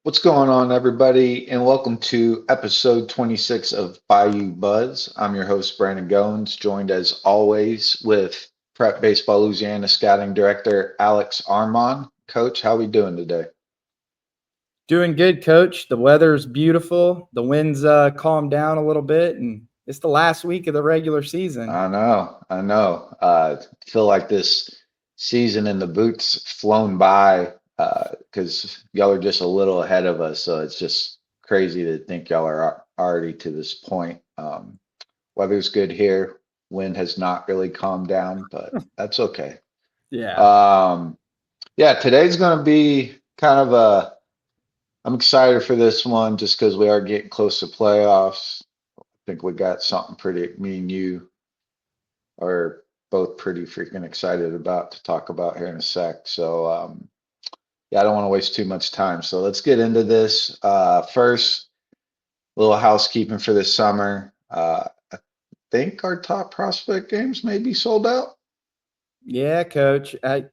What's going on, everybody, and welcome to episode 26 of Bayou Buzz. I'm your host, Brandon Gowins, joined as always with Prep Baseball Louisiana Scouting Director Alex Armand. Coach, how we doing today? Doing good, Coach. The weather's beautiful. The winds calmed down a little bit, and it's the last week of the regular season. I know. Feel like this season in the boots flown by because y'all are just a little ahead of us, so it's just crazy to think y'all are already to this point. Weather's good here. Wind has not really calmed down, but that's okay. Yeah. Um, yeah, today's going to be kind of I'm excited for this one just because we are getting close to playoffs. I think we got something pretty, me and you are both pretty freaking excited about to talk about here in a sec. So, yeah, I don't want to waste too much time. So let's get into this. First, a little housekeeping for this summer. I think our top prospect games may be sold out. Yeah, Coach. I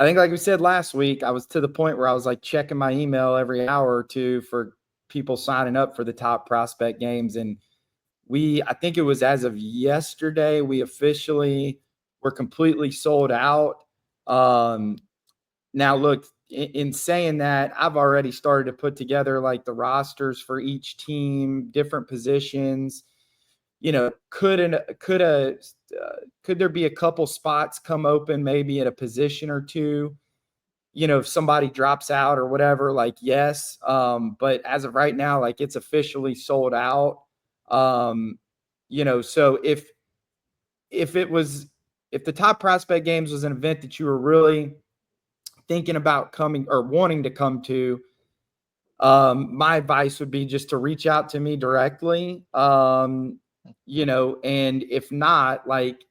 think like we said last week, I was to the point where I was like checking my email every hour or two for people signing up for the top prospect games. And I think it was as of yesterday, we officially were completely sold out. Um, Now, look, in saying that, I've already started to put together like the rosters for each team, different positions. Could there be a couple spots come open, maybe at a position or two? If somebody drops out or whatever, like yes. But as of right now, like it's officially sold out. Um, so if it was if the top prospect games was an event that you were really thinking about coming or wanting to come to, my advice would be just to reach out to me directly. And if not, like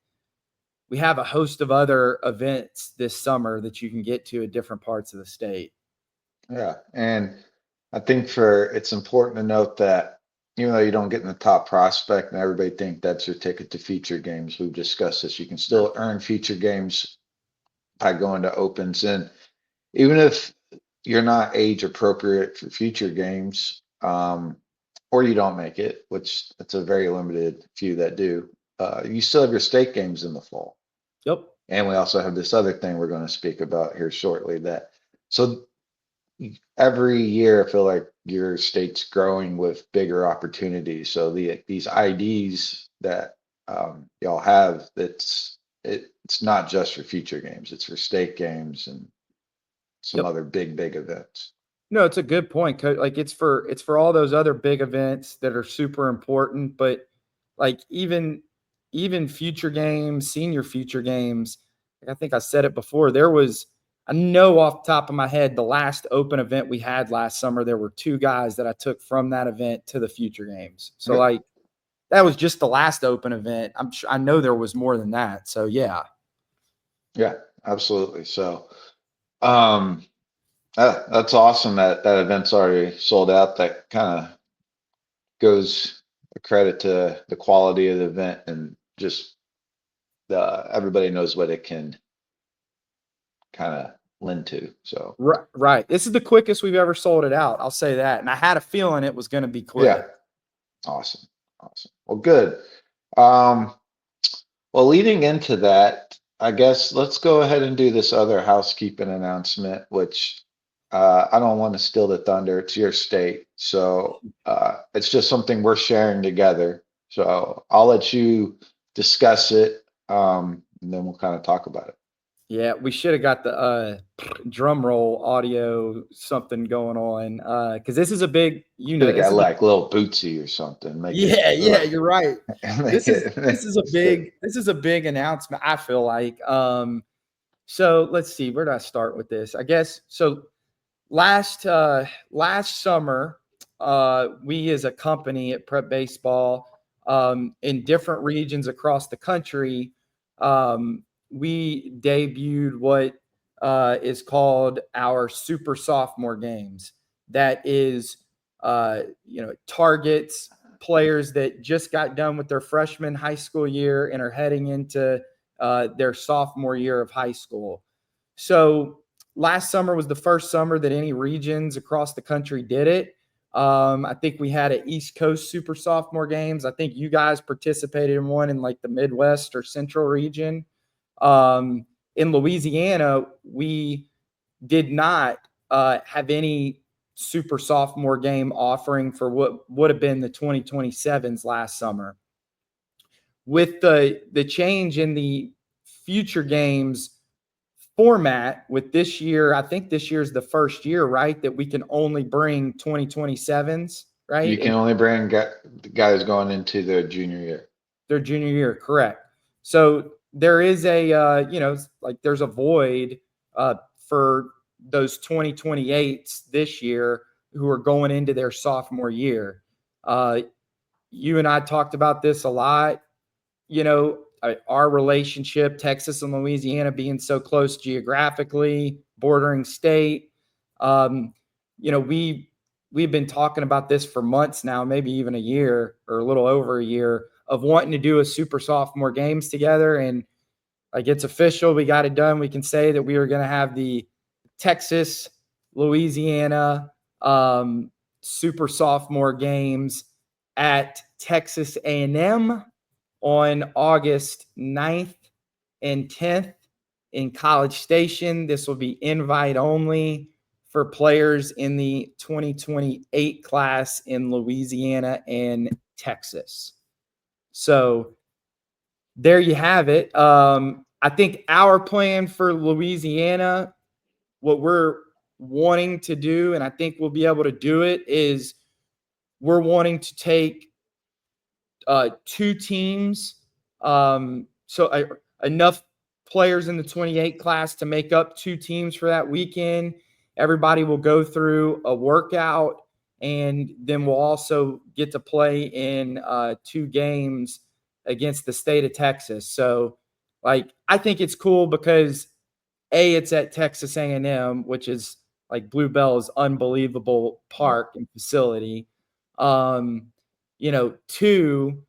we have a host of other events this summer that you can get to at different parts of the state. Yeah, and I think for it's important to note that even though you don't get in the top prospect and everybody think that's your ticket to feature games, we've discussed this, you can still earn feature games by going to opens. And even if you're not age appropriate for future games, or you don't make it, which it's a very limited few that do, you still have your state games in the fall. Yep. And we also have this other thing we're going to speak about here shortly that so every year I feel like your state's growing with bigger opportunities. So these IDs that y'all have, it's not just for future games, it's for state games and some Yep. other big events. No, it's a good point, Coach. Like it's for all those other big events that are super important, but like even future games, senior future games. Like I think I said it before. I know off the top of my head, the last open event we had last summer, there were two guys that I took from that event to the future games. So Yep. like that was just the last open event. I know there was more than that. So yeah. Yeah, absolutely. So um that's awesome that that event's already sold out. That kind of goes a credit to the quality of the event and just everybody knows what it can kind of lend to. So Right. This is the quickest we've ever sold it out. I'll say that. And I had a feeling it was going to be yeah, quick. awesome, awesome. Well, good. Um, well, leading into that, I guess let's go ahead and do this other housekeeping announcement, which I don't want to steal the thunder. It's your state, so it's just something we're sharing together. So I'll let you discuss it, and then we'll kind of talk about it. Yeah, we should have got the drum roll audio something going on because this is a big, Should have this got is a like little Bootsy or something. Make it, yeah, you're right. make This is a it fit. big announcement. I feel like. So let's see, where do I start with this? I guess so. Last summer, we as a company at Prep Baseball, in different regions across the country, we debuted what is called our Super Sophomore Games. That is, targets players that just got done with their freshman high school year and are heading into their sophomore year of high school. So last summer was the first summer that any regions across the country did it. I think we had an East Coast Super Sophomore Games. I think you guys participated in one in like the Midwest or Central region. In Louisiana, we did not have any Super Sophomore Game offering for what would have been the 2027s last summer. With the change in the future games format with this year, I think this year is the first year, right, that we can only bring 2027s, right? You can only bring guys going into their junior year. Their junior year, correct. So there is a, like there's a void for those 2028s this year who are going into their sophomore year. You and I talked about this a lot. Our relationship, Texas and Louisiana being so close geographically, bordering state. Um, we've been talking about this for months now, maybe even a year or a little over a year, of wanting to do a Super Sophomore Games together. And like it's official, we got it done. We can say that we are going to have the Texas, Louisiana Super Sophomore Games at Texas A&M on August 9th and 10th in College Station. This will be invite only for players in the 2028 class in Louisiana and Texas. So there you have it. I think our plan for Louisiana, what we're wanting to do, and I think we'll be able to do it, is we're wanting to take two teams, enough players in the 28 class to make up two teams for that weekend. Everybody will go through a workout, and then we'll also get to play in two games against the state of Texas. So, like, I think it's cool because it's at Texas A&M, which is like Bluebell's unbelievable park and facility. Two,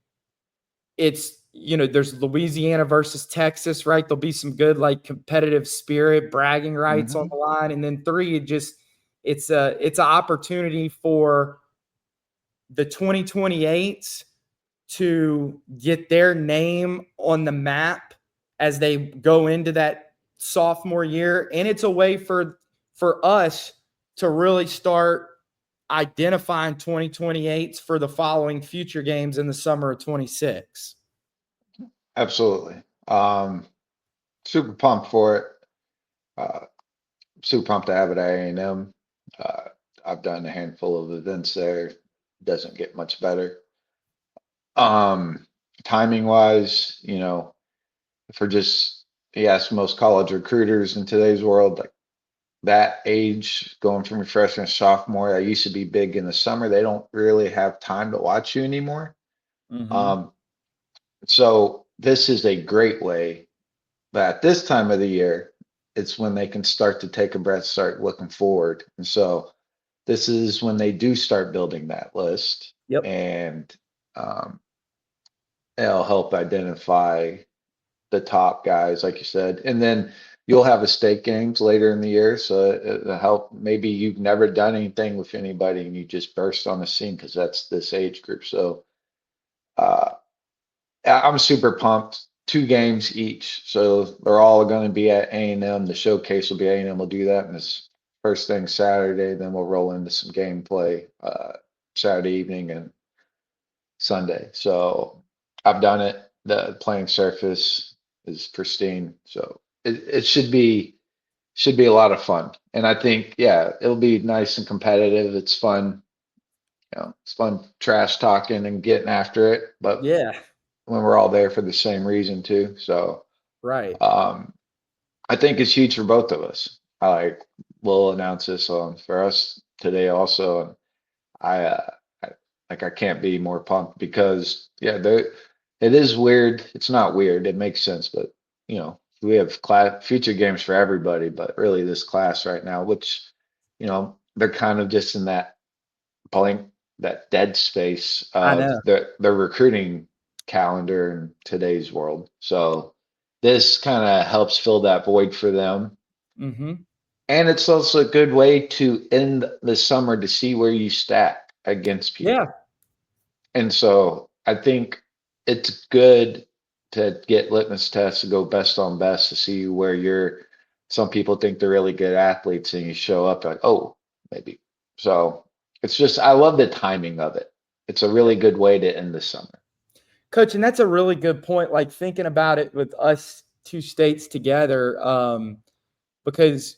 there's Louisiana versus Texas, right? There'll be some good like competitive spirit, bragging rights on Mm-hmm. the line. And then three, it's an opportunity for the 2028s to get their name on the map as they go into that sophomore year. And it's a way for us to really start identifying 2028s for the following future games in the summer of 26. Absolutely. Super pumped for it. Uh, Super pumped to have it at A&M. Uh, I've done a handful of events there. Doesn't get much better. Um, Timing wise, for just, yes, most college recruiters in today's world, like that age, going from your freshman to sophomore, that used to be big in the summer. They don't really have time to watch you anymore. Mm-hmm. Um, so this is a great way that at this time of the year, it's when they can start to take a breath, start looking forward. And so this is when they do start building that list, Yep. and um, it'll help identify the top guys, like you said. And then you'll have a state games later in the year. So it'll help. Maybe you've never done anything with anybody and you just burst on the scene because that's this age group. So uh, I'm super pumped. Two games each. So they're all going to be at A&M. The showcase will be A&M. We'll do that. And this first thing Saturday, then we'll roll into some gameplay Saturday evening and Sunday. So I've done it. The playing surface is pristine. So it should be a lot of fun. And I think, yeah, it'll be nice and competitive. It's fun. It's fun trash talking and getting after it. But Yeah. when we're all there for the same reason too. So Right. um, I think it's huge for both of us. We'll announce this on for us today also. And I, I I can't be more pumped because yeah, it is weird. It's not weird. It makes sense, but we have class future games for everybody, but really this class right now, which they're kind of just in that blank, that dead space I of know. their recruiting calendar in today's world. So this kind of helps fill that void for them. Mm-hmm. And it's also a good way to end the summer to see where you stack against Yeah. people. And so I think it's good to get litmus tests to go best on best to see where you're. Some people think they're really good athletes and you show up like, oh, maybe. So it's just, I love the timing of it. It's a really good way to end the summer. Coach, and that's a really good point. Like thinking about it with us two states together, because,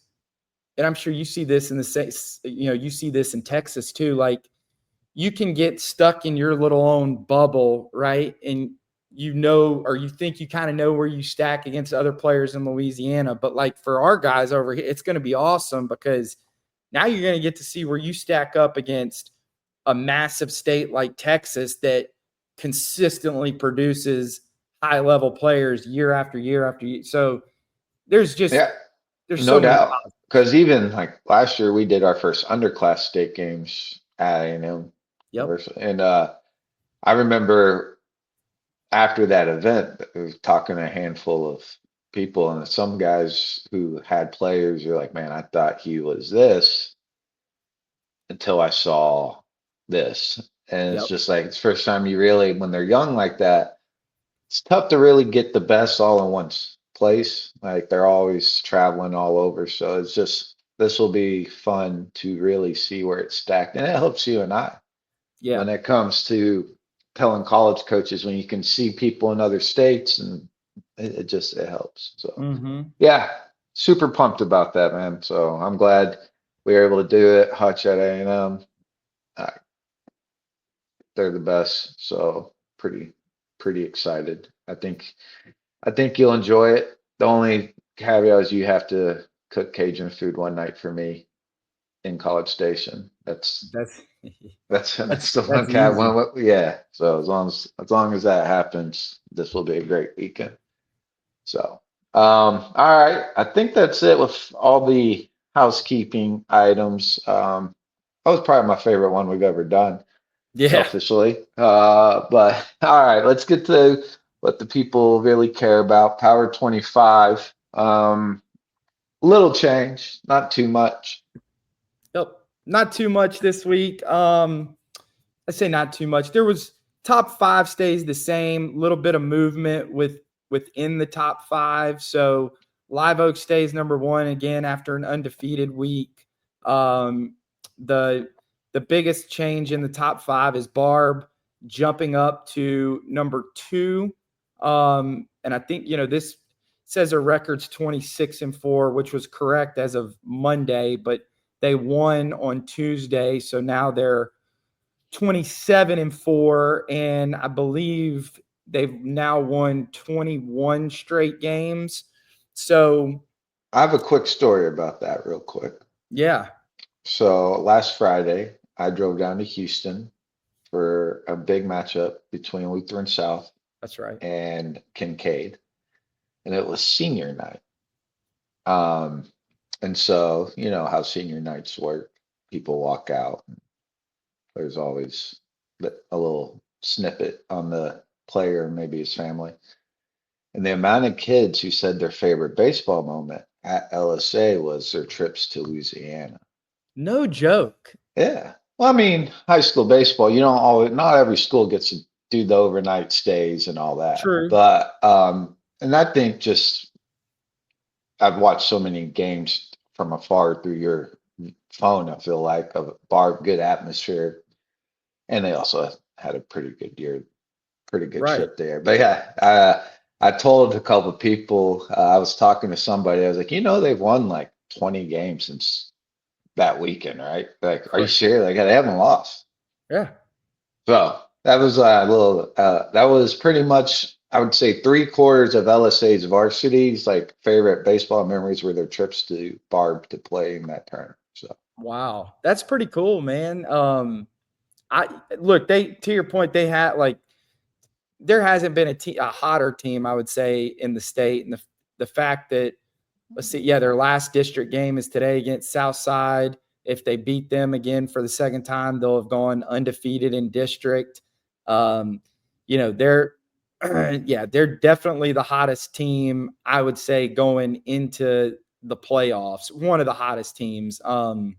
and I'm sure you see this in the states, you see this in Texas too. Like you can get stuck in your little own bubble, right? And or you think you kind of know where you stack against other players in Louisiana. But like for our guys over here, it's going to be awesome because now you're going to get to see where you stack up against a massive state like Texas that consistently produces high level players year after year after year. So there's just Yeah, there's no so many doubt. positives. Because even like last year, we did our first underclass state games at A&M Yep. University. And I remember after that event, I was talking to a handful of people, and some guys who had players are like, man, I thought he was this until I saw this. And it's Yep. just like, it's the first time you really, when they're young like that, it's tough to really get the best all in one place. Like they're always traveling all over. So it's just, this will be fun to really see where it's stacked. And it helps you and I Yeah. when it comes to telling college coaches when you can see people in other states and it helps. So Mm-hmm. yeah, super pumped about that, man. So I'm glad we were able to do it. Hutch at A&M, uh, they're the best. So pretty excited. I think you'll enjoy it. The only caveat is you have to cook Cajun food one night for me in College Station. That's That's the one that's cat easy. one. Yeah. So as long as that happens, this will be a great weekend. So, all right. I think that's it with all the housekeeping items. That was probably my favorite one we've ever done, Yeah. selfishly. But all right, let's get to what the people really care about. Power 25. Little change, not too much. Yep. Not too much this week. I say not too much. There was top five stays the same, little bit of movement within the top five. So Live Oak stays number one again after an undefeated week. Um, the the biggest change in the top five is Barb jumping up to number two. And I think this says her record's 26-4, which was correct as of Monday, but they won on Tuesday, so now they're 27-4, and I believe they've now won 21 straight games. So, I have a quick story about that, real quick. yeah, So last Friday, I drove down to Houston for a big matchup between Lutheran South that's right. and Kincaid, and it was senior night. Um, and so you know how senior nights work. People walk out. There's always a little snippet on the player, maybe his family. And the amount of kids who said their favorite baseball moment at LSA was their trips to Louisiana. No joke. Yeah. Well, I mean, high school baseball, you don't always, not every school gets to do the overnight stays and all that. True. But, and I think just, I've watched so many games from afar through your phone, I feel like, of bar, good atmosphere. And they also had a pretty good year, pretty good Right. trip there. But yeah, I told a couple of people, I was talking to somebody, I was like, they've won like 20 games since that weekend, right? Like, are you Right. sure? Like, they haven't lost. Yeah. So that was a little, that was pretty much, I would say, three-quarters of LSA's varsity's like favorite baseball memories were their trips to Barb to play in that tournament. So Wow. That's pretty cool, man. I look, they to your point, they had like there hasn't been a hotter team, I would say, in the state. And the fact that let's see, yeah, their last district game is today against Southside. If they beat them again for the second time, they'll have gone undefeated in district. Um, they're yeah, they're definitely the hottest team, I would say, going into the playoffs. One of the hottest teams. The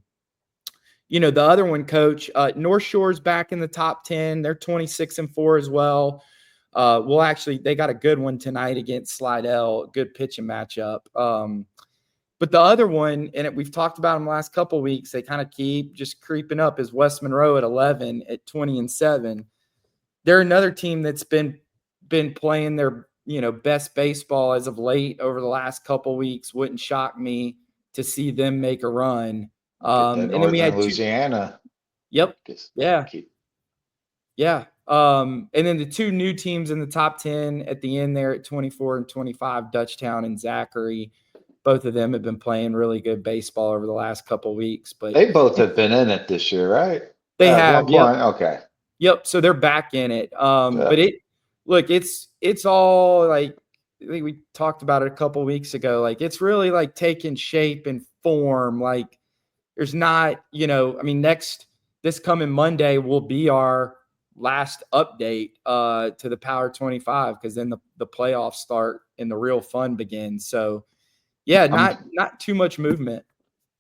other one, Coach, North Shore's back in the top 10. They're 26-4 as well. They got a good one tonight against Slidell, good pitching matchup. But the other one, and we've talked about them the last couple of weeks, they kind of keep just creeping up, is West Monroe at 11 at 20-7. They're another team that's been playing their best baseball as of late over the last couple of weeks. Wouldn't shock me to see them make a run. Get that And then we Northern had two. Louisiana. Yep. Just Yeah. keep Yeah. And then the two new teams in the top 10 at the end there at 24 and 25, Dutchtown and Zachary. Both of them have been playing really good baseball over the last couple of weeks. But They both have been in it this year, right? they At one have. Yep. point, okay. Yep. So they're back in it. But Good. it's all like, I think we talked about it a couple of weeks ago. Like, it's really like taking shape and form. Like, there's not, this coming Monday will be our last update to the Power 25, because then the playoffs start and the real fun begins. So yeah, I'm not too much movement.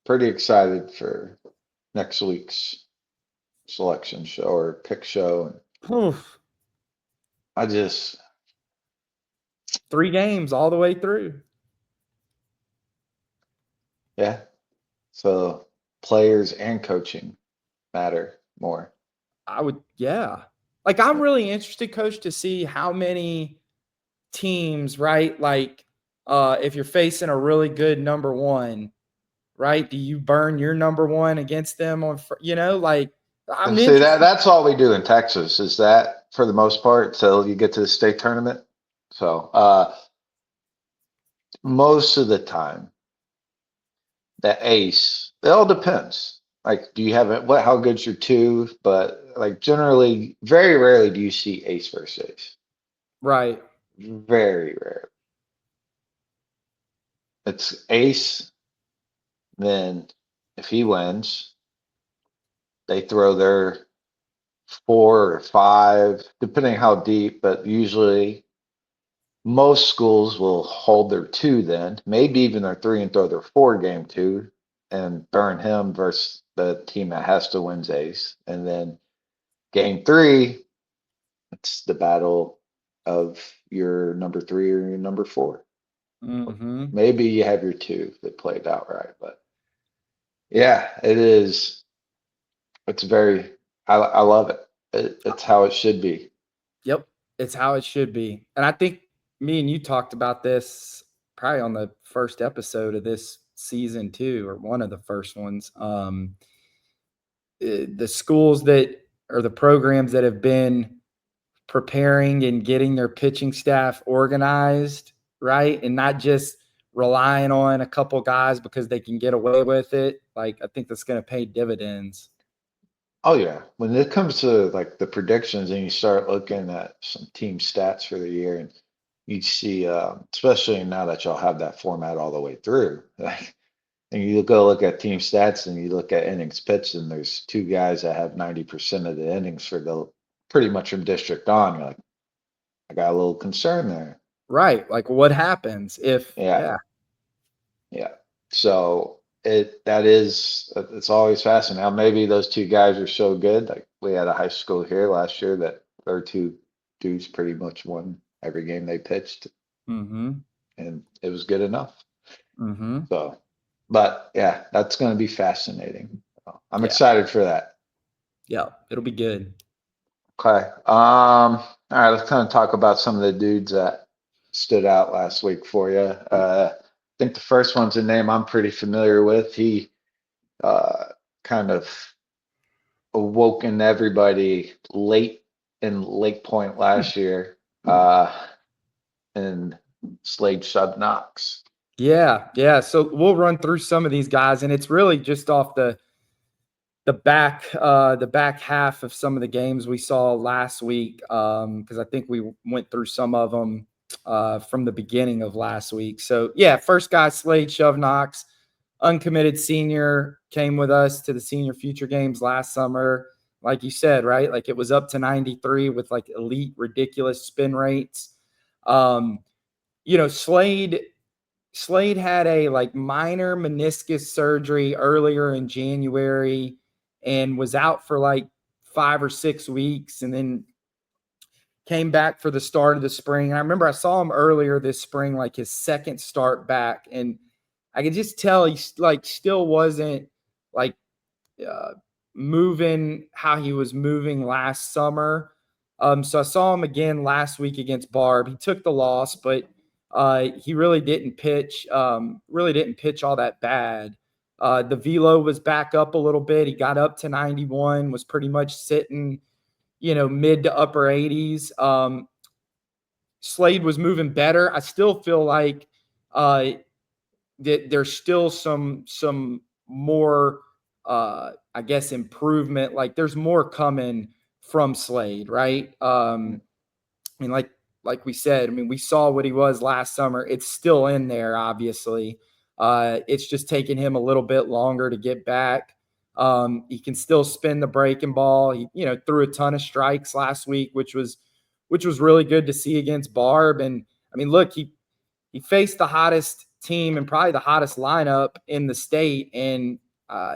pretty excited for next week's selection show or pick show. Oof, I just 3 games all the way through. yeah. So players and coaching matter more. Yeah. Like, I'm really interested, Coach, to see how many teams, right? Like, if you're facing a really good number one, right? Do you burn your number one against them like, I'm And see that interested. that's all we do in Texas is that for the most part till you get to the state tournament. So most of the time the ace, it all depends. Like, do you have it? What? How good's your two? But like generally, very rarely do you see ace versus ace. Right. Very rare. It's ace. Then if he wins, they throw their 4 or 5, depending how deep. But usually, most schools will hold their two. Then maybe even their three and throw their 4 game two and burn him versus the team that has to win ace. And then game 3, it's the battle of your number 3 or your number 4. Mm-hmm. Maybe you have your two that played out right, but yeah, it is. It's very. I love it. It's how it should be. Yep. It's how it should be. And I think me and you talked about this probably on the first episode of this season too, or one of the first ones. The schools that, or the programs that have been preparing and getting their pitching staff organized, right? And not just relying on a couple guys because they can get away with it. Like, I think that's going to pay dividends. Oh yeah, when it comes to like the predictions and you start looking at some team stats for the year, and you see, especially now that y'all have that format all the way through, like, and you go look at team stats and you look at innings pitched, and there's 2 guys that have 90% of the innings for the pretty much from district on. You're like, I got a little concern there. Right. Like, what happens if, Yeah, yeah. yeah. So it's always fascinating. Now maybe those 2 guys are so good. Like we had a high school here last year that their 2 dudes pretty much won every game they pitched, Mm-hmm. and it was good enough. Mm-hmm. So, but yeah, that's going to be fascinating. So, I'm Yeah. excited for that. Yeah. It'll be good. Okay. All right, let's kind of talk about some of the dudes that stood out last week for you. I think the first one's a name I'm pretty familiar with. He uh, kind of awoken everybody late in Lake Point last year, and Slade Knox. Yeah. Yeah. So we'll run through some of these guys, and it's really just off the back half of some of the games we saw last week, because I think we went through some of them from the beginning of last week. So yeah, first guy, Slade Knox, uncommitted senior, came with us to the senior future games last summer. Like you said, right? Like, it was up to 93 with like elite, ridiculous spin rates. Slade Slade had a like minor meniscus surgery earlier in January and was out for like 5 or 6 weeks, and then came back for the start of the spring. And I remember I saw him earlier this spring, like his second start back, and I could just tell he like still wasn't like uh, moving how he was moving last summer. So I saw him again last week against Barb. He took the loss, but he really didn't pitch. Really didn't pitch all that bad. The velo was back up a little bit. He got up to 91. Was pretty much sitting, mid to upper 80s. Slade was moving better. I still feel like uh, that there's still some more I guess improvement. Like there's more coming from Slade, right? I mean, like we said, I mean, we saw what he was last summer. It's still in there, obviously. It's just taking him a little bit longer to get back. He can still spin the breaking ball. He, threw a ton of strikes last week, which was really good to see against Barb. And I mean, look, he faced the hottest team and probably the hottest lineup in the state, and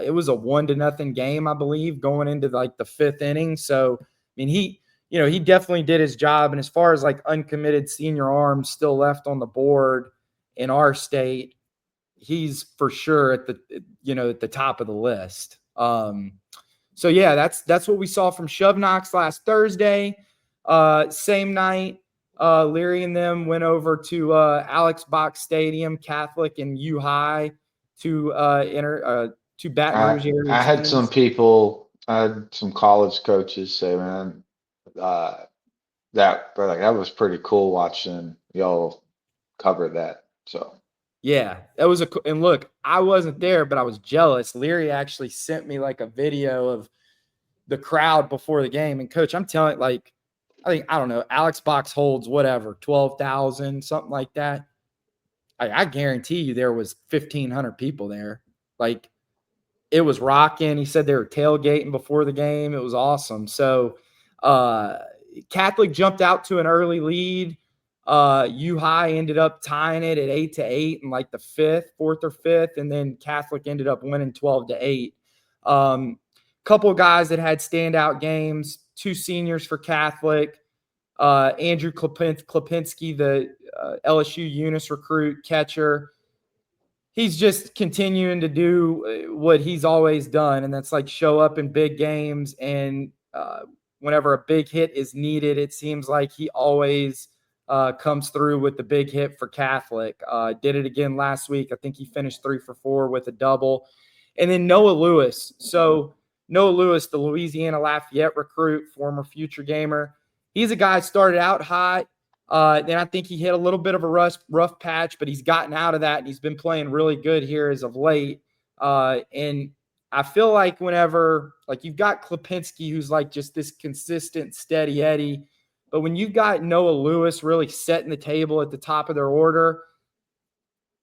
it was a 1-0 game, I believe, going into like the fifth inning. So, I mean, he definitely did his job. And as far as like uncommitted senior arms still left on the board in our state, he's for sure at the top of the list. So yeah, that's what we saw from Shove Knox last Thursday. Same night, Leary and them went over to Alex Box Stadium, Catholic and U High to enter to Baton I Rouge area I had some teams. people, I had some college coaches say, man, uh, that was pretty cool watching y'all cover that. So Yeah, that was and look, I wasn't there, but I was jealous. Leary actually sent me like a video of the crowd before the game. And coach, I'm telling, like, I don't know, Alex Box holds whatever, 12,000, something like that. I guarantee you there was 1,500 people there. Like, it was rocking. He said they were tailgating before the game. It was awesome. So, uh, Catholic jumped out to an early lead. U High ended up tying it at 8-8 in like the fourth or fifth, and then Catholic ended up winning 12-8. Couple of guys that had standout games. Two seniors for Catholic. Andrew Klipinski, the LSU Eunice recruit catcher, he's just continuing to do what he's always done, and that's like show up in big games. And whenever a big hit is needed, it seems like he always comes through with the big hit for Catholic. Did it again last week. I think he finished 3 for 4 with a double. And then Noah Lewis. So Noah Lewis, the Louisiana Lafayette recruit, former future gamer. He's a guy started out hot. Then I think he hit a little bit of a rough patch, but he's gotten out of that, and he's been playing really good here as of late. And I feel like whenever, like, you've got Klipinski, who's like just this consistent, steady Eddie, but when you've got Noah Lewis really setting the table at the top of their order,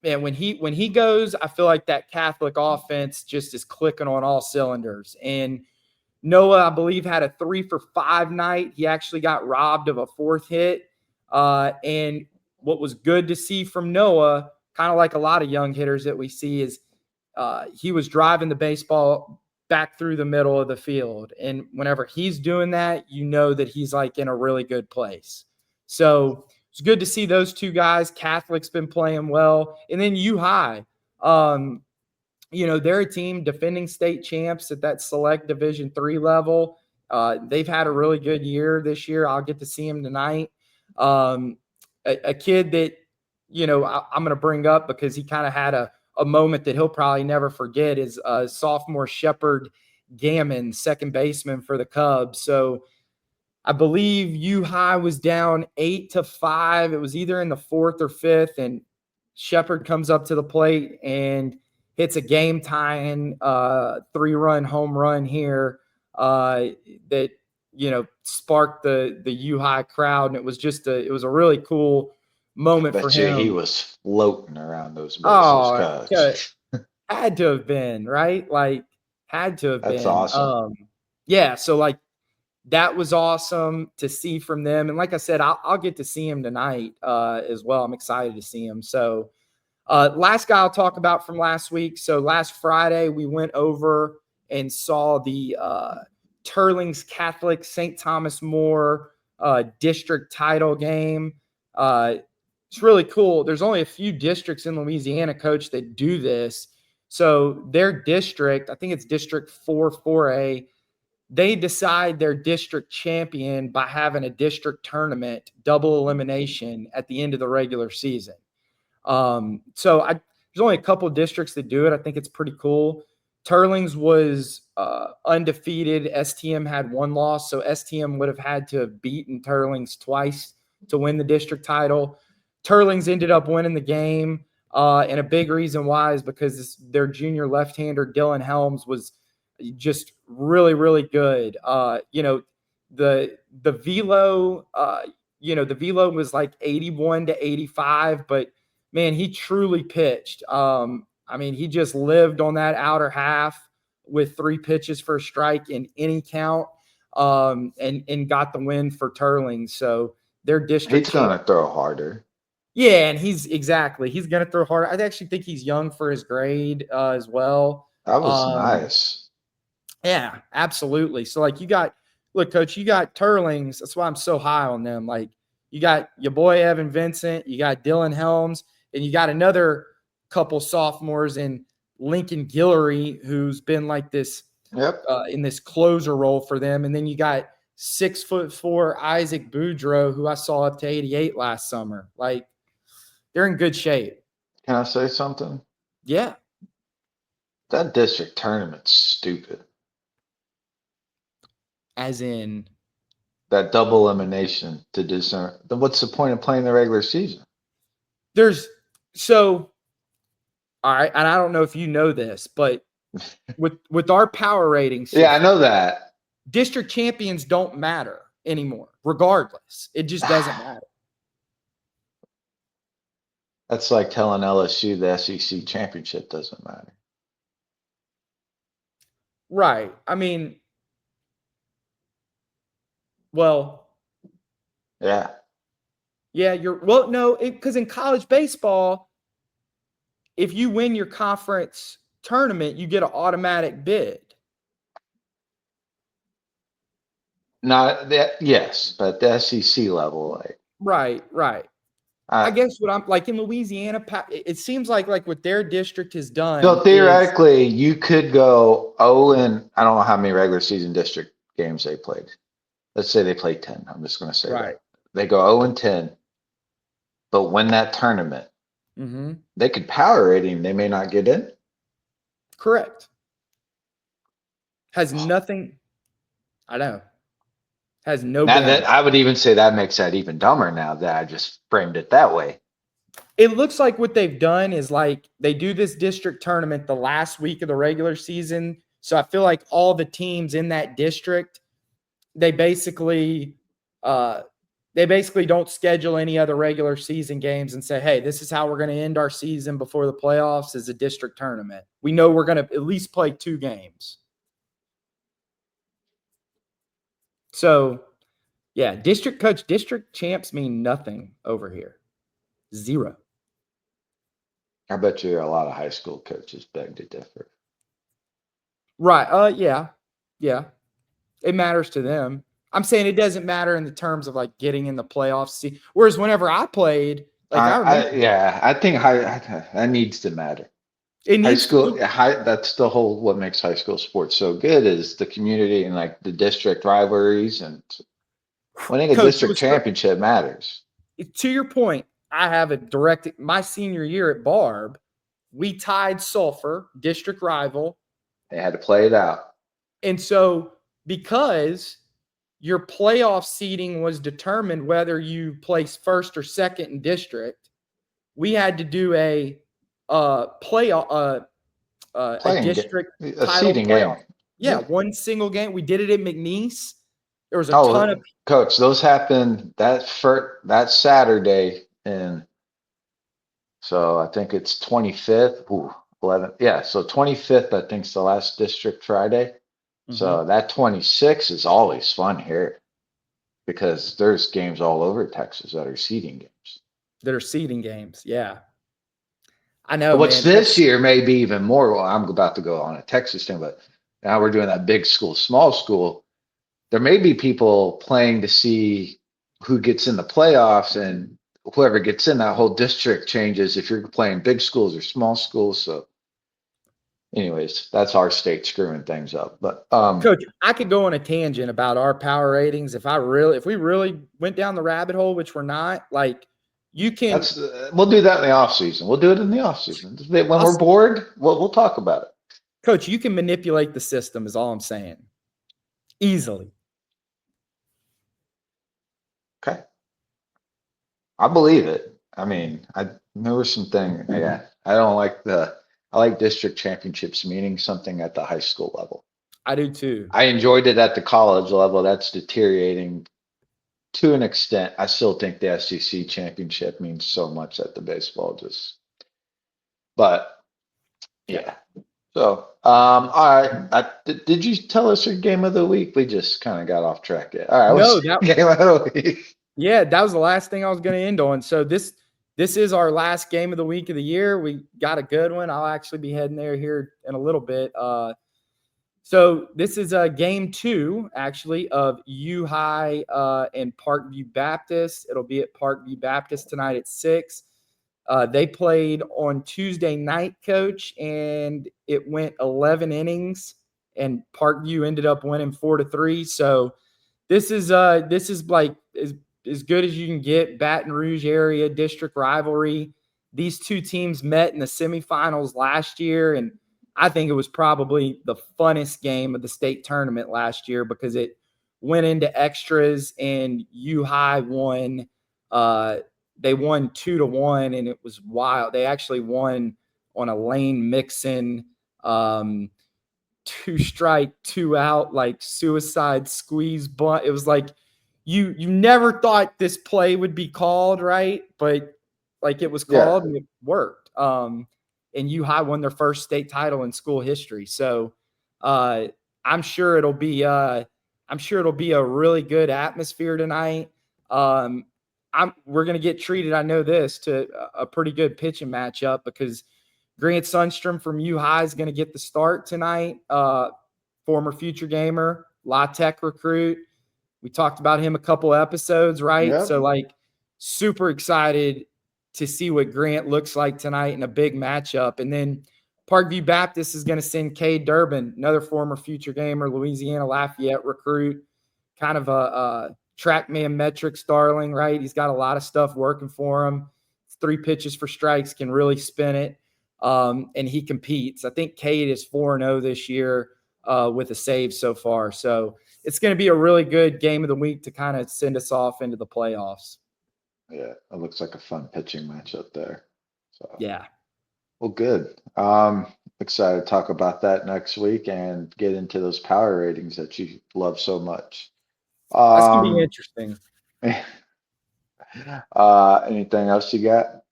man, when he goes, I feel like that Catholic offense just is clicking on all cylinders. And Noah, I believe, had a 3 for 5 night. He actually got robbed of a fourth hit. And what was good to see from Noah, kind of like a lot of young hitters that we see, is he was driving the baseball back through the middle of the field. And whenever he's doing that, you know that he's like in a really good place. So it's good to see those two guys. Catholic's been playing well. And then U High. They're a team defending state champs at that select Division III level. They've had a really good year this year. I'll get to see him tonight. A kid that, I'm going to bring up because he kind of had a moment that he'll probably never forget is sophomore Shepard Gammon, second baseman for the Cubs. So I believe U High was down 8-5. It was either in the fourth or fifth, and Shepard comes up to the plate and hits a game tying 3-run home run here that sparked the U High crowd, and it was a really cool I moment for bet you he him. was floating around those bases, Oh, coach. had to have been, right? Like, had to have That's been. awesome. Yeah, so like that was awesome to see from them. And like I said, I'll get to see him tonight as well. I'm excited to see him. So Last guy I'll talk about from last week. So last Friday, we went over and saw the Turlings Catholic St. Thomas More district title game. It's really cool. There's only a few districts in Louisiana, Coach, that do this. So their district, I think it's District 4, 4A, they decide their district champion by having a district tournament, double elimination at the end of the regular season. There's only a couple of districts that do it. I think it's pretty cool. Turlings was undefeated. STM had one loss, so STM would have had to have beaten Turlings twice to win the district title. Turlings ended up winning the game, and a big reason why is because their junior left-hander Dylan Helms was just really, really good. The velo, the velo was like 81 to 85, but man, he truly pitched. He just lived on that outer half with 3 pitches for a strike in any count, and got the win for Turling. So their district He's going to throw harder. Yeah, and he's going to throw harder. I actually think he's young for his grade as well. That was nice. Yeah, absolutely. So look, Coach, you got Turlings. That's why I'm so high on them. Like, you got your boy Evan Vincent, you got Dylan Helms, and you got another couple sophomores in Lincoln Guillory, who's been like this in this closer role for them. And then you got 6'4" Isaac Boudreaux, who I saw up to 88 last summer. Like, they're in good shape. Can I say something? Yeah. That district tournament's stupid. As in? That double elimination to discern. Then what's the point of playing the regular season? All right, and I don't know if you know this, but with our power ratings, yeah, I know that. District champions don't matter anymore, regardless. It just doesn't matter. That's like telling LSU the SEC championship doesn't matter. Right. I mean, well. Yeah. Yeah, no, because in college baseball, if you win your conference tournament, you get an automatic bid. Not that, yes, but the SEC level, like. Right. I guess what I'm like in Louisiana, it seems like what their district has done. So theoretically, you could go and I don't know how many regular season district games they played. Let's say they played 10. I'm just going to say that. They go 0-10, but win that tournament. Mm-hmm. They could power rating. They may not get in. Correct. Has nothing. I know. Has no. Now that I would even say that makes that even dumber now that I just framed it that way. It looks like what they've done is like they do this district tournament the last week of the regular season. So I feel like all the teams in that district, they basically don't schedule any other regular season games and say, hey, this is how we're going to end our season before the playoffs is a district tournament. We know we're going to at least play 2 games. So, yeah, district champs mean nothing over here. 0. I bet you a lot of high school coaches beg to differ. Right. Yeah. It matters to them. I'm saying it doesn't matter in the terms of like getting in the playoffs. Whereas whenever I played, I think that needs to matter. That's the whole what makes high school sports so good is the community and like the district rivalries, and winning a district championship matters. To your point, I have my senior year at Barb, we tied Sulphur, district rival. They had to play it out. And so because your playoff seeding was determined whether you placed first or second in district, we had to do a district seeding playoff. game. Yeah, one single game. We did it at McNeese. There was a ton of coach. Those happened that Saturday, and so I think it's 25th. 11th. Yeah, so 25th I think is the last district Friday. Mm-hmm. So that 26th is always fun here because there's games all over Texas that are seeding games. Yeah. I know, What's man. this year may be even more. Well, I'm about to go on a Texas thing, but now we're doing that big school, small school. There may be people playing to see who gets in the playoffs, and whoever gets in, that whole district changes if you're playing big schools or small schools. So, anyways, that's our state screwing things up. But Coach, I could go on a tangent about our power ratings if we really went down the rabbit hole, which we're not. Like, you can. that's we'll do that in the off season. We'll do it in the off season when I'll, we're bored. We'll talk about it. Coach, you can manipulate the system. Is all I'm saying. Easily. Okay, I believe it. I mean, there was something. Yeah, I don't like the. I like district championships meaning something at the high school level. I do too. I enjoyed it at the college level. That's deteriorating to an extent. I still think the SEC championship means so much at the baseball. But Yeah. yeah. So, all right. Did you tell us your game of the week? We just kind of got off track. Yeah. All right. No, What's that your game of the week? Yeah, that was the last thing I was going to end on. So this is our last game of the week of the year. We got a good one. I'll actually be heading there here in a little bit. So this is game 2 actually of U High and Parkview Baptist. It'll be at Parkview Baptist tonight at 6. They played on Tuesday night, Coach, and it went 11 innings, and Parkview ended up winning 4-3. So this is like as good as you can get. Baton Rouge area district rivalry. These two teams met in the semifinals last year, and I think it was probably the funnest game of the state tournament last year because it went into extras and U High won. They won 2-1, and it was wild. They actually won on a Lane Mixon 2 strike, 2 out, like suicide squeeze bunt. It was like you never thought this play would be called, right? But like it was Yeah. called and it worked. And U High won their first state title in school history. So uh, I'm sure it'll be a really good atmosphere tonight. Um, we're gonna get treated, I know this, to a pretty good pitching matchup because Grant Sundstrom from U High is going to get the start tonight. Former future gamer, La Tech recruit. We talked about him a couple episodes, right? Yep. So, like, super excited to see what Grant looks like tonight in a big matchup. And then Parkview Baptist is going to send Cade Durbin, another former future gamer, Louisiana Lafayette recruit, kind of a TrackMan metrics darling, right? He's got a lot of stuff working for him. 3 pitches for strikes, can really spin it. And he competes. I think Cade is 4-0 this year with a save so far. So it's going to be a really good game of the week to kind of send us off into the playoffs. Yeah. It looks like a fun pitching matchup there. So, Yeah. well, good. Excited to talk about that next week and get into those power ratings that you love so much. That's going to be Um, interesting. anything else you got?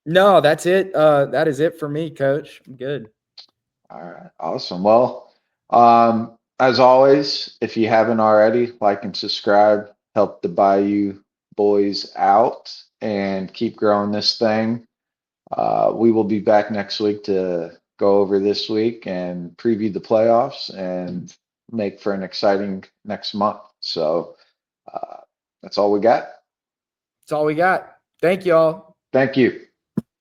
No, that's it. That is it for me, Coach. I'm good. All right, awesome. Well, as always, if you haven't already, like and subscribe, help the Bayou boys out and keep growing this thing. We will be back next week to go over this week and preview the playoffs and make for an exciting next month. So uh, that's all we got. That's all we got. Thank y'all. Thank you.